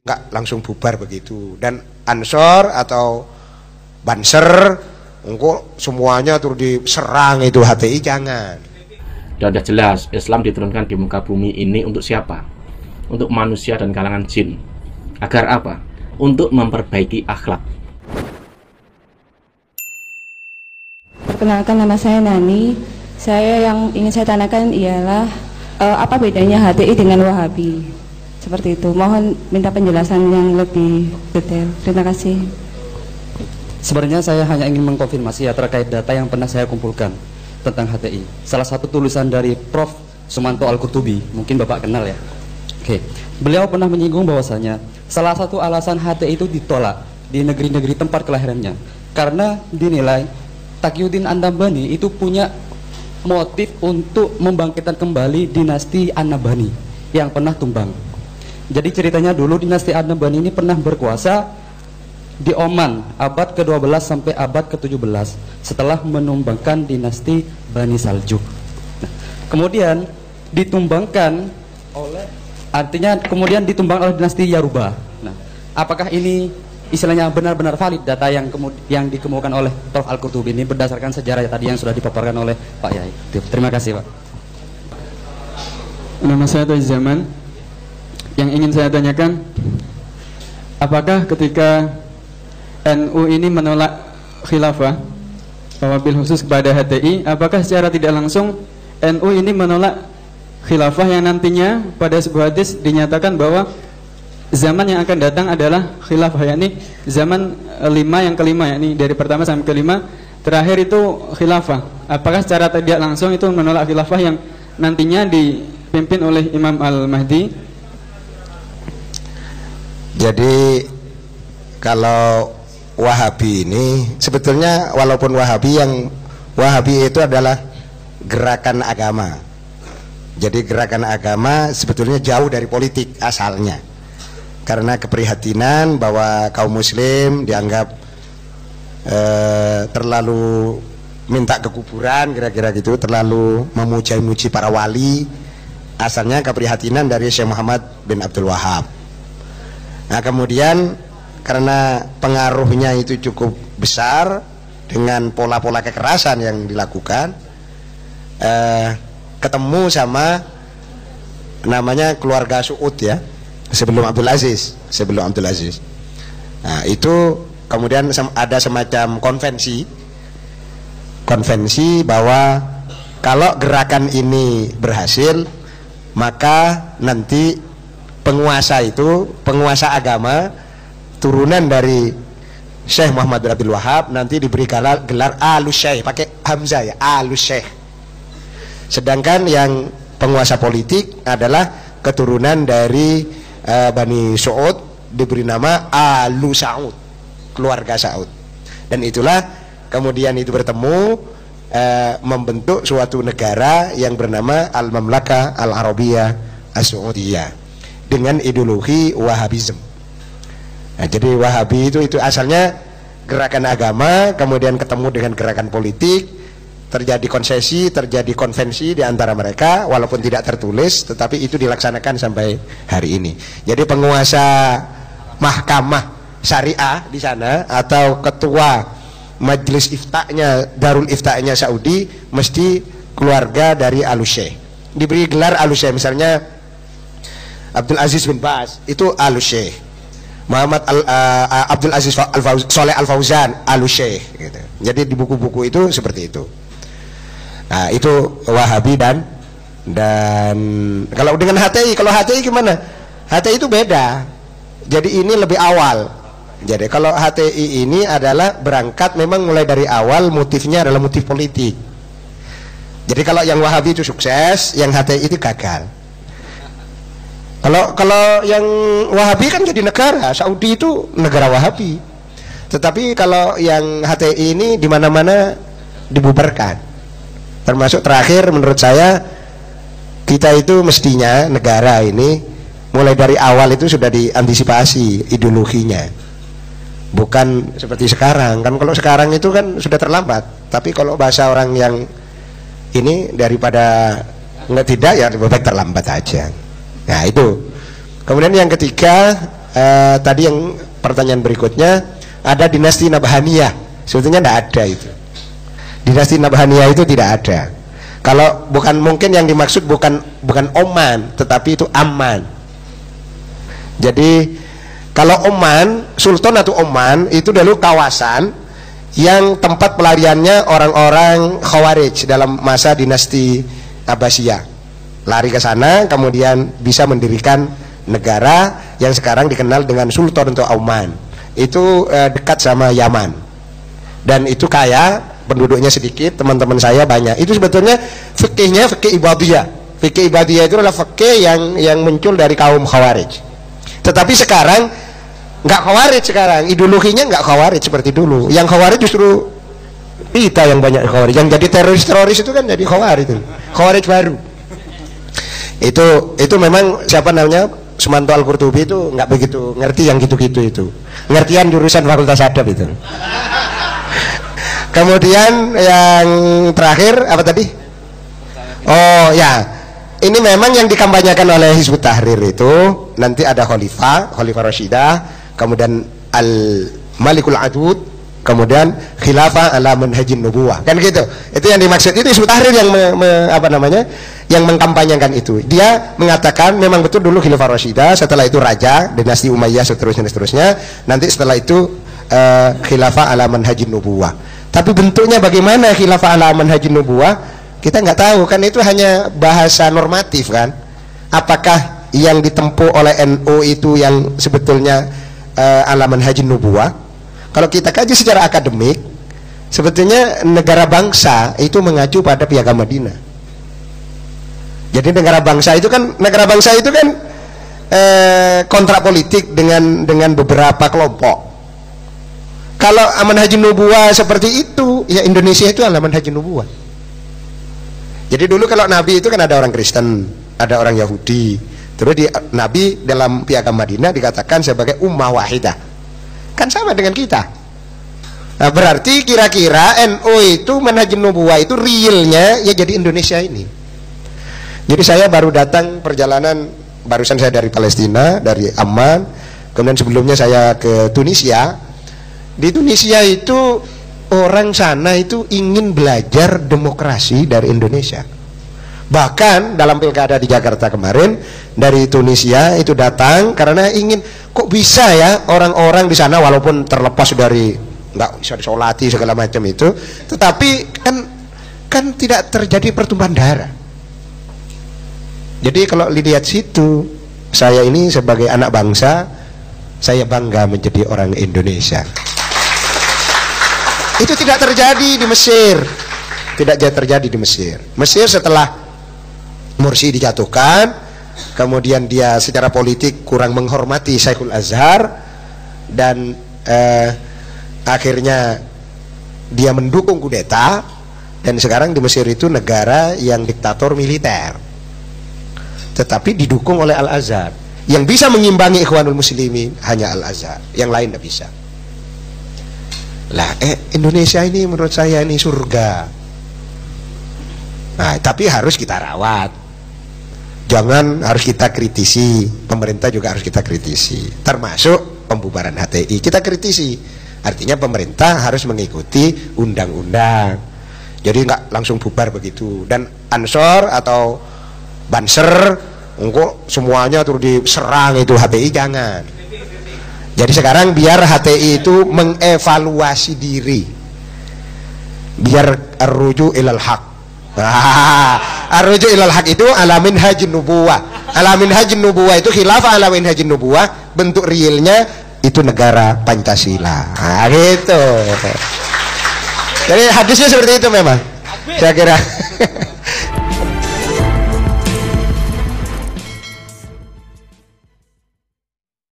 nggak langsung bubar begitu. Dan Ansor atau Banser engkau semuanya turut diserang itu HTI, jangan. Dan sudah jelas Islam diturunkan di muka bumi ini untuk siapa? Untuk manusia dan kalangan jin. Agar apa? Untuk memperbaiki akhlak. Perkenalkan, nama saya Nani. Yang ingin saya tanyakan ialah apa bedanya HTI dengan Wahabi? Seperti itu. Mohon minta penjelasan yang lebih detail. Terima kasih. Sebenarnya saya hanya ingin mengkonfirmasi ya terkait data yang pernah saya kumpulkan tentang HTI. Salah satu tulisan dari Prof. Sumanto Al-Qurtubi, mungkin Bapak kenal ya. Oke. Beliau pernah menyinggung bahwasanya salah satu alasan HTI itu ditolak di negeri-negeri tempat kelahirannya karena dinilai Taqiyuddin An-Nabhani itu punya motif untuk membangkitkan kembali dinasti An-Nabhani yang pernah tumbang. Jadi ceritanya dulu dinasti An-Nabhani ini pernah berkuasa di Oman abad ke-12 sampai abad ke-17 setelah menumbangkan dinasti Bani Saljuk. Nah, kemudian ditumbangkan oleh kemudian ditumbang oleh dinasti Yaruba. Nah, apakah ini istilahnya benar-benar valid data yang dikemukakan oleh Prof. Al-Qurtubi ini berdasarkan sejarah tadi yang sudah dipaparkan oleh Pak Yai? Terima kasih, Pak. Nama saya Toy Zaman. Yang ingin saya tanyakan, apakah ketika NU ini menolak khilafah, wabil khusus kepada HTI, apakah secara tidak langsung NU ini menolak khilafah yang nantinya pada sebuah hadis dinyatakan bahwa zaman yang akan datang adalah khilafah, yakni zaman 5 yang kelima, yakni dari pertama sampai kelima terakhir itu khilafah. Apakah secara tidak langsung itu menolak khilafah yang nantinya dipimpin oleh Imam Al-Mahdi? Jadi kalau Wahabi ini sebetulnya, walaupun Wahabi itu adalah gerakan agama. Jadi gerakan agama sebetulnya jauh dari politik asalnya. Karena keprihatinan bahwa kaum muslim dianggap terlalu minta ke kuburan, kira-kira gitu, terlalu memuji-muji para wali. Asalnya keprihatinan dari Syekh Muhammad bin Abdul Wahab. Nah, kemudian karena pengaruhnya itu cukup besar dengan pola-pola kekerasan yang dilakukan, ketemu sama namanya keluarga Suud ya, sebelum Abdul Aziz. Nah, itu kemudian ada semacam konvensi bahwa kalau gerakan ini berhasil, maka nanti penguasa agama turunan dari Syekh Muhammad bin Abdul Wahab nanti diberi gelar Alus Syekh, pakai hamzah ya, Alus Syekh. Sedangkan yang penguasa politik adalah keturunan dari Bani Saud, diberi nama Alu Saud, keluarga Saud. Dan itulah kemudian itu bertemu membentuk suatu negara yang bernama Al-Mamlakah Al-Arabiyah As-Saudiyah dengan ideologi Wahabisme. Nah, jadi Wahabi itu asalnya gerakan agama, kemudian ketemu dengan gerakan politik, terjadi konsesi, terjadi konvensi di antara mereka, walaupun tidak tertulis, tetapi itu dilaksanakan sampai hari ini. Jadi penguasa mahkamah syariah di sana atau ketua majelis iftaknya, Darul Iftaknya Saudi mesti keluarga dari Alus Syekh. Diberi gelar Alus Syekh, misalnya Abdul Aziz bin Baz itu Alus Syekh, Muhammad Abdul Aziz Soleh Al-Fauzan Alus Syekh gitu. Jadi di buku-buku itu seperti itu. Nah, itu Wahabi dan kalau dengan HTI, kalau HTI gimana? HTI itu beda. Jadi ini lebih awal. Jadi kalau HTI ini adalah berangkat memang mulai dari awal motifnya adalah motif politik. Jadi kalau yang Wahabi itu sukses, yang HTI itu gagal. Kalau yang Wahabi kan jadi negara, Saudi itu negara Wahabi. Tetapi kalau yang HTI ini di mana-mana dibubarkan. Termasuk terakhir menurut saya, kita itu mestinya negara ini mulai dari awal itu sudah diantisipasi ideologinya. Bukan seperti sekarang. Kan kalau sekarang itu kan sudah terlambat. Tapi kalau bahasa orang yang ini, daripada nggak tidak ya lebih baik terlambat aja. Nah, itu. Kemudian yang ketiga, tadi yang pertanyaan berikutnya, ada dinasti Nabhaniyah. Sebetulnya tidak ada itu. Dinasti Nabhaniyah itu tidak ada. Kalau bukan, mungkin yang dimaksud bukan Oman, tetapi itu Amman. Jadi kalau Oman, Sultan atau Oman itu dulu kawasan yang tempat pelariannya orang-orang Khawarij dalam masa dinasti Abbasiyah. Lari ke sana, kemudian bisa mendirikan negara yang sekarang dikenal dengan Sultan atau Oman. Itu dekat sama Yaman. Dan itu kaya, penduduknya sedikit, teman-teman saya banyak. Itu sebetulnya fikihnya fikih ibadiyah. Fikih ibadiyah itu adalah fikih yang muncul dari kaum Khawarij. Tetapi sekarang nggak Khawarij, sekarang ideologinya nggak Khawarij seperti dulu. Yang Khawarij justru kita yang banyak Khawarij. Yang jadi teroris itu kan jadi Khawarij itu. Khawarij baru. Itu memang siapa namanya, Sumanto Al-Qurtubi itu nggak begitu ngerti yang gitu-gitu itu. Ngertian jurusan Fakultas Adab itu. Kemudian yang terakhir apa tadi? Oh ya. Ini memang yang dikampanyekan oleh Hizbut Tahrir itu, nanti ada Khalifah Rashidah, kemudian Al-Malikul Adud, kemudian Khilafah ala manhajin nubuwah. Kan gitu. Itu yang dimaksud. Itu Hizbut Tahrir yang yang mengkampanyekan itu. Dia mengatakan memang betul dulu Khilafah Rashidah, setelah itu raja, dinasti Umayyah seterusnya. Nanti setelah itu Khilafah ala manhajin nubuwah. Tapi bentuknya bagaimana Khilafah ala manhajin nubuwah? Kita nggak tahu, kan itu hanya bahasa normatif kan. Apakah yang ditempuh oleh NU itu yang sebetulnya ala manhajin nubuwah? Kalau kita kaji secara akademik, sebetulnya negara bangsa itu mengacu pada Piagam Madinah. Jadi negara bangsa itu kan kontrak politik dengan beberapa kelompok. Kalau manhajin nubuwah seperti itu, ya Indonesia itu ala manhajin nubuwah. Jadi dulu kalau Nabi itu kan ada orang Kristen, ada orang Yahudi. Terus Nabi dalam Piagam Madinah dikatakan sebagai ummah wahidah. Kan sama dengan kita. Nah, berarti kira-kira NU itu manhajun nubuwah itu realnya ya jadi Indonesia ini. Jadi saya baru datang perjalanan, barusan saya dari Palestina, dari Amman. Kemudian sebelumnya saya ke Tunisia. Di Tunisia itu orang sana itu ingin belajar demokrasi dari Indonesia. Bahkan dalam pilkada di Jakarta kemarin, dari Tunisia itu datang karena ingin, kok bisa ya orang-orang di sana walaupun terlepas dari nggak bisa disolati segala macam itu, tetapi kan tidak terjadi pertumpahan darah. Jadi kalau lihat situ, saya ini sebagai anak bangsa, saya bangga menjadi orang Indonesia. Itu tidak terjadi di Mesir. Tidak terjadi di Mesir. Mesir setelah Mursi dijatuhkan, kemudian dia secara politik kurang menghormati Syekhul Azhar, dan akhirnya dia mendukung kudeta, dan sekarang di Mesir itu negara yang diktator militer, tetapi didukung oleh Al-Azhar. Yang bisa mengimbangi Ikhwanul Muslimin hanya Al-Azhar, yang lain tidak bisa. Lah, Indonesia ini menurut saya ini surga. Nah, tapi harus kita rawat. Jangan, harus kita kritisi. Pemerintah juga harus kita kritisi. Termasuk pembubaran HTI kita kritisi. Artinya pemerintah harus mengikuti undang-undang. Jadi nggak langsung bubar begitu. Dan Ansor atau Banser, engkau semuanya terus diserang itu HTI, jangan. Jadi sekarang biar HTI itu mengevaluasi diri, biar arruju ilal haq. Arruju ilal haq itu ala minhajin nubuwah. Ala minhajin nubuwah itu khilafah ala minhajin nubuwah, bentuk realnya itu negara Pancasila. Nah, gitu. Jadi hadisnya seperti itu memang. Saya kira.